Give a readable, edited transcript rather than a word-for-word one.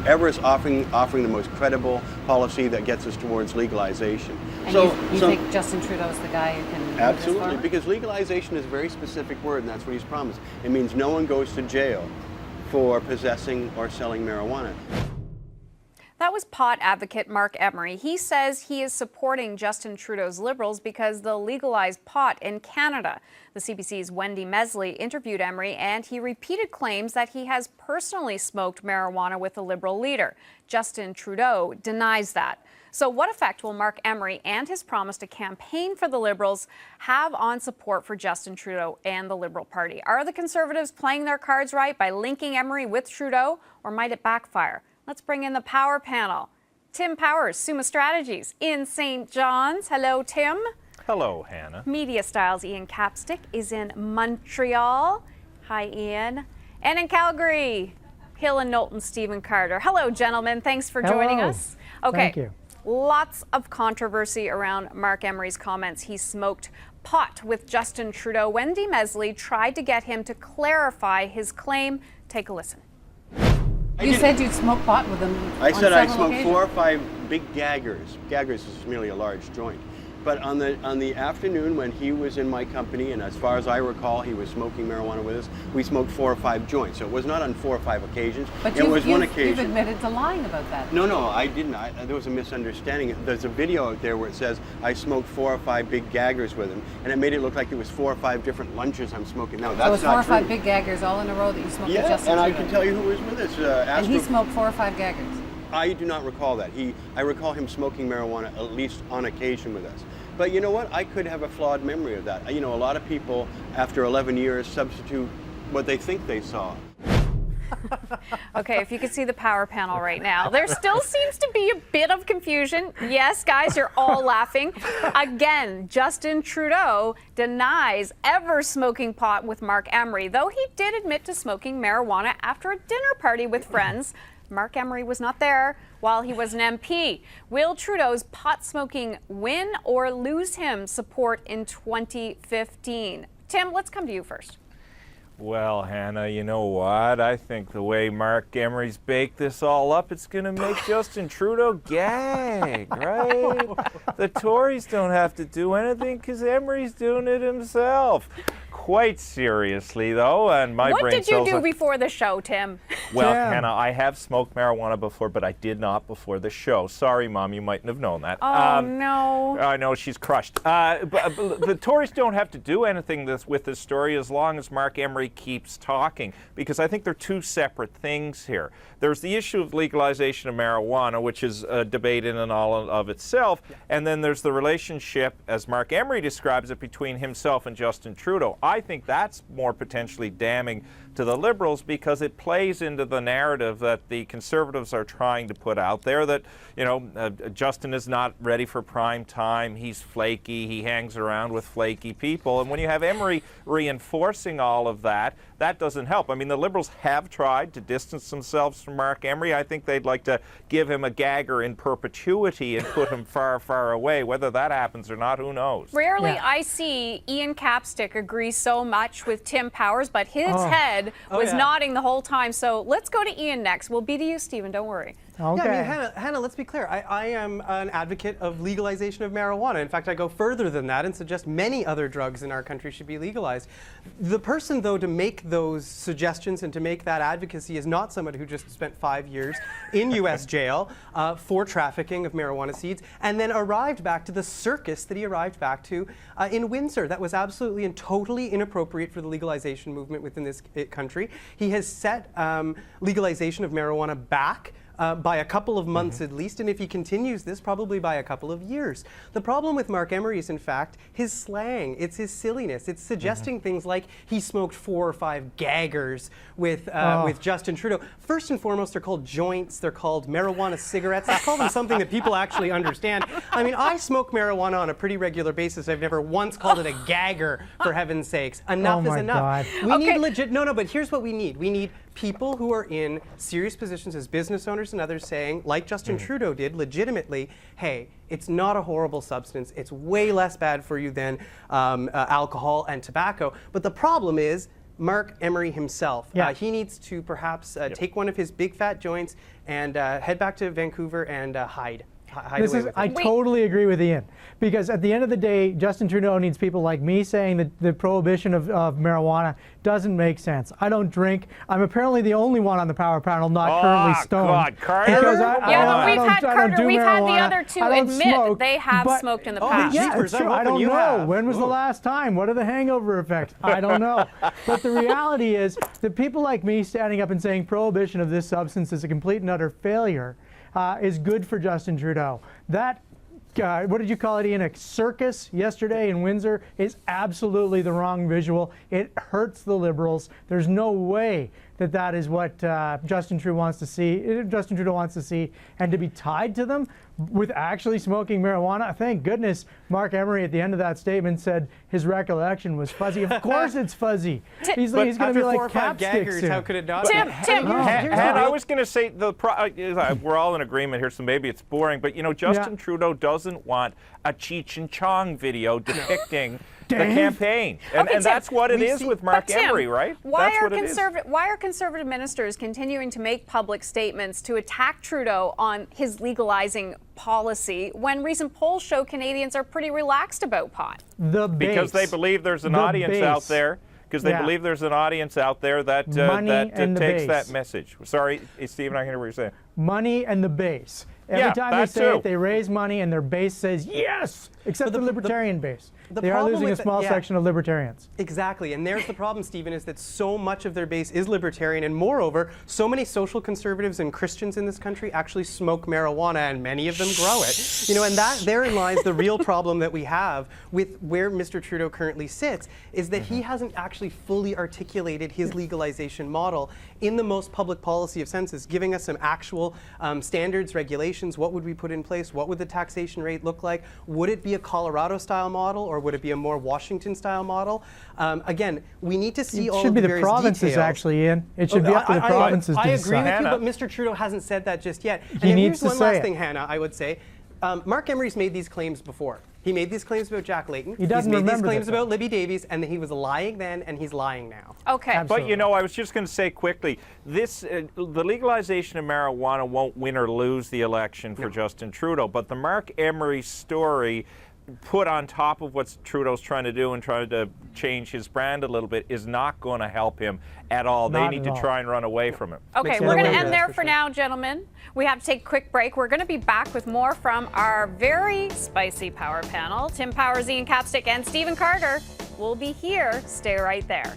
whoever is offering the most credible policy that gets us towards legalization. And you think Justin Trudeau is the guy who can absolutely, because legalization is a very specific word, and that's what he's promised. It means no one goes to jail for possessing or selling marijuana. That was pot advocate Marc Emery. He says he is supporting Justin Trudeau's Liberals because they'll legalize pot in Canada. The CBC's Wendy Mesley interviewed Emery, and he repeated claims that he has personally smoked marijuana with the Liberal leader. Justin Trudeau denies that. So what effect will Marc Emery and his promise to campaign for the Liberals have on support for Justin Trudeau and the Liberal Party? Are the Conservatives playing their cards right by linking Emery with Trudeau, or might it backfire? Let's bring in the Power Panel. Tim Powers, Summa Strategies in St. John's. Hello, Tim. Hello, Hannah. Media Styles Ian Capstick is in Montreal. Hi, Ian. And in Calgary, Hill and Knowlton Stephen Carter. Hello, gentlemen. Thanks for joining us. Okay. Thank you. Lots of controversy around Marc Emery's comments. He smoked pot with Justin Trudeau. Wendy Mesley tried to get him to clarify his claim. Take a listen. You said you'd smoke pot with him. I said I smoked 4 or 5 big gaggers. Gaggers is merely a large joint. But on the afternoon when he was in my company, and as far as I recall, he was smoking marijuana with us, we smoked 4 or 5 joints. So it was not on 4 or 5 occasions. But it was one occasion. You've admitted to lying about that. No, I didn't. There was a misunderstanding. There's a video out there where it says I smoked 4 or 5 big gaggers with him, and it made it look like it was 4 or 5 different lunches I'm smoking. No, that's not true. So it was 4 or 5 big gaggers all in a row that you smoked with Justin and Trudeau. I can tell you who was with us. And he smoked 4 or 5 gaggers. I do not recall that. I recall him smoking marijuana at least on occasion with us. But you know what? I could have a flawed memory of that. You know, a lot of people, after 11 years, substitute what they think they saw. Okay, if you could see the Power Panel right now, there still seems to be a bit of confusion. Yes, guys, you're all laughing. Again, Justin Trudeau denies ever smoking pot with Marc Emery, though he did admit to smoking marijuana after a dinner party with friends. Marc Emery was not there while he was an MP. Will Trudeau's pot smoking win or lose him support in 2015? Tim, let's come to you first. Well, Hannah, you know what? I think the way Marc Emery's baked this all up, it's going to make Justin Trudeau gag, right? The Tories don't have to do anything because Emery's doing it himself. Quite seriously, though, and my brain What did you cells do before the show, Tim? Well, Hannah, I have smoked marijuana before, but I did not before the show. Sorry, Mom, you mightn't have known that. Oh, no. I know, she's crushed. But the Tories don't have to do anything with this story as long as Marc Emery keeps talking, because I think they're 2 separate things here. There's the issue of legalization of marijuana, which is a debate in and all of itself, and then there's the relationship, as Marc Emery describes it, between himself and Justin Trudeau. I think that's more potentially damning to the Liberals because it plays into the narrative that the Conservatives are trying to put out there that, you know, Justin is not ready for prime time, he's flaky, he hangs around with flaky people. And when you have Emery reinforcing all of that, that doesn't help. I mean, the Liberals have tried to distance themselves from Marc Emery. I think they'd like to give him a gagger in perpetuity and put him far, far away. Whether that happens or not, who knows? Rarely I see Ian Capstick agree so much with Tim Powers, but his head was nodding the whole time. So let's go to Ian next. We'll be to you, Stephen. Don't worry. Okay. Yeah, I mean, Hannah, let's be clear. I am an advocate of legalization of marijuana. In fact, I go further than that and suggest many other drugs in our country should be legalized. The person, though, to make those suggestions and to make that advocacy is not someone who just spent 5 years in U.S. jail for trafficking of marijuana seeds and then arrived back to the circus that he arrived back to in Windsor. That was absolutely and totally inappropriate for the legalization movement within this country. He has set legalization of marijuana back by a couple of months at least, and if he continues this, probably by a couple of years. The problem with Marc Emery is, in fact, his slang. It's his silliness. It's suggesting things like he smoked 4 or 5 gaggers with Justin Trudeau. First and foremost, they're called joints. They're called marijuana cigarettes. Let's call them something that people actually understand. I mean, I smoke marijuana on a pretty regular basis. I've never once called it a gagger, for heaven's sakes. Enough is enough. We need legit, no, but here's what we need. We need people who are in serious positions as business owners and others saying, like Justin Trudeau did, legitimately, hey, it's not a horrible substance. It's way less bad for you than alcohol and tobacco. But the problem is, Marc Emery himself. Yeah. He needs to perhaps take one of his big fat joints and head back to Vancouver and hide away with it. I totally agree with Ian, because at the end of the day, Justin Trudeau needs people like me saying that the prohibition of marijuana doesn't make sense. I don't drink. I'm apparently the only one on the power panel not currently stoned. God, Carter. Because We've had the other two admit smoke, they have smoked in the Oh, past. yeah. Yeah, Jeepers, it's true. I'm I don't hoping you know. have. When was the last time? What are the hangover effects? I don't know. But the reality is that people like me standing up and saying prohibition of this substance is a complete and utter failure is good for Justin Trudeau. That, what did you call it, Ian? A circus yesterday in Windsor is absolutely the wrong visual. It hurts the Liberals. There's no way that that is what Justin Trudeau wants to see, and to be tied to them with actually smoking marijuana. Thank goodness Marc Emery at the end of that statement said his recollection was fuzzy. Of course it's fuzzy. He's going to be like 4 or 5 Capstick gaggers, soon. how could it not Tim, be? Tim. And I was going to say, we're all in agreement here, so maybe it's boring, but Justin Trudeau doesn't want a Cheech and Chong video depicting the campaign. And Okay, that's Tim, what it is with Marc But Tim, Emery, right? Why That's what it is. are conservative ministers continuing to make public statements to attack Trudeau on his legalizing policy when recent polls show Canadians are pretty relaxed about pot? The base. Because they believe there's an The audience out base. there. Because they believe there's an audience out there that takes that message. Sorry, Stephen, I can hear what you're saying. Money and the base. Every time they say it, they raise money and their base says yes, except the libertarian base. They are losing a small section of libertarians. Exactly, and there's the problem, Stephen, is that so much of their base is libertarian, and moreover, so many social conservatives and Christians in this country actually smoke marijuana, and many of them grow it. And therein lies the real problem that we have with where Mr. Trudeau currently sits, is that he hasn't actually fully articulated his legalization model in the most public policy of senses, giving us some actual standards, regulations. What would we put in place? What would the taxation rate look like? Would it be a Colorado-style model, or would it be a more Washington-style model? Again, we need to see all of the various details. It should be the provinces, actually, Ian. It should be up to the provinces to decide. I agree with you, but Mr. Trudeau hasn't said that just yet. He needs to here's one say last it. thing, Hannah, I would say. Marc Emery's made these claims before. He made these claims about Jack Layton. He doesn't He's made these remember claims that, about Libby Davies, and he was lying then, and he's lying now. Okay. Absolutely. But I was just going to say quickly, the legalization of marijuana won't win or lose the election for Justin Trudeau, but the Marc Emery story put on top of what Trudeau's trying to do and trying to change his brand a little bit is not going to help him at all. They need to try and run away from him. Okay, we're going to end there for now, gentlemen. We have to take a quick break. We're going to be back with more from our very spicy power panel. Tim Powers, Ian Capstick, and Stephen Carter will be here. Stay right there.